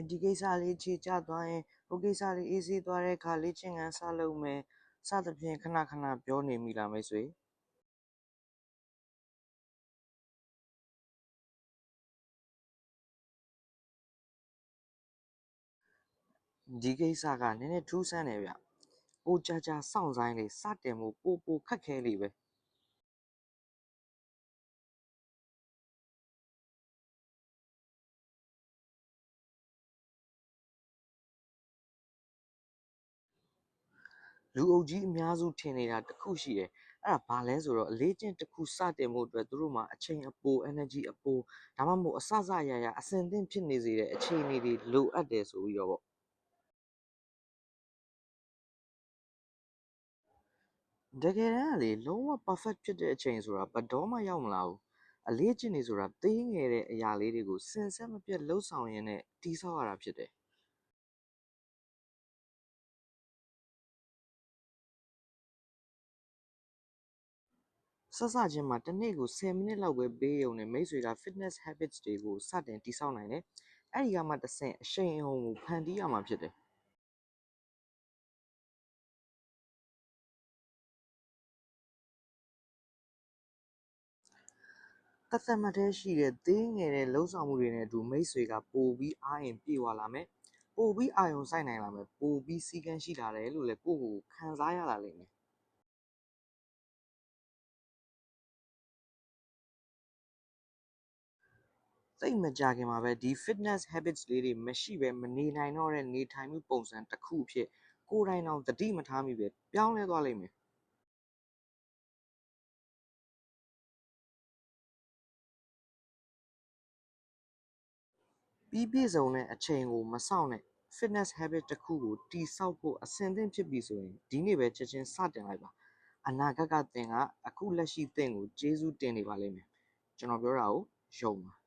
ဒီကိစ္စလေးခြေကျသွားရင်ဟိုကိစ္စလေးအေးဆေးသွားတဲ့အခါလေ့ကျင့်ခန်းစလုပ်မယ်စသဖြင့်ခဏခဏပြောနေမိလားမိတ်ဆွေဒီကိစ္စကနည်းနည်းထူးဆန်းတယ်ဗျပိုကြာကြာစောင့်ဆိုင်လေစတင်မှုပိုခက်ခဲလေပဲလူအုပ်ကြီးအများစုထင်နေတာတစ်ခုရှိတယ်အဲ့ဒါဘာလဲဆိုတော့အလေးချင်းတစ်ခုစတင်မှုအတွက်သူတို့မှာအချိန်အပို energy အပိုဒါမှမဟုတ်အစရအဆင်သင့်ဖြစ်နေစေတဲ့အခြေအနေတွေလိုအပ်တယ်ဆိုပြီးတော့ပေါ့တကယ်တမ်းကလေလုံးဝ perfect ဖြစ်တဲ့အချိန်ဆိုတာဘယ်တော့မှရောက်မလာဘူးအလေးကျင့်နေဆိုတာသေးငယ်တဲ့အရာလေးတွေကိုစင်ဆက်မပြတ်လှုပ်ဆောင်ရင်းနဲ့တိဆောက်ရတာဖြစ်တယ်စချင်းမှာတစ်နေ့ကို10မိနစ်လောက်ပဲပေးရုံနဲ့မိတ်ဆွေက fitness habits တွေကိုစတင်တိဆောက်နိုင်တယ်အဲ့ဒီကမှတစ်ဆင့်အရှိန်အဟုန်ကိုဖန်တီးရမှာဖြစ်တယ်တသက်မတည်းရှိတဲ့သေးငယ်တဲ့လှုပ်ဆောင်မှုတွေနဲ့အတူမိတ်ဆွေကပိုပြီးအားရင်ပြေဝလာမယ်ပိုပြီးအာရုံစိုက်နိုင်လာမယ်ပိုပြီးစည်းကမ်းရှိလာတယ်လို့လည်းကိုယ့်ကိုယ်ခံစားရလာလိမ့်မယ်သိပ်မကြာခင်မှာပဲဒီ fitness habits လေးတွေမရှိဘဲမနေနိုင်တော့တဲ့နေထိုင်မှုပုံစံတစ်ခုအဖြစ်ကိုယ်တိုင်တောင်သတိမထားမိပဲပြောင်းလဲသွားလိမ့်မယ်ပြီးပြည့်စုံတဲ့အချိန်ကိုမစောင့်နဲ့ fitness habit တစ်ခုကိုတည်ဆောက်ဖို့အဆင်သင့်ဖြစ်ပြီဆိုရင်ဒီနေ့ပဲချက်ချင်းစတင်လိုက်ပါအနာဂတ်ကသင်ကအခုလက်ရှိသင်ကိုကျေးဇူးတင်နေပါလိမ့်မယ်ကျွန်တော်ပြောတာကိုယုံပါ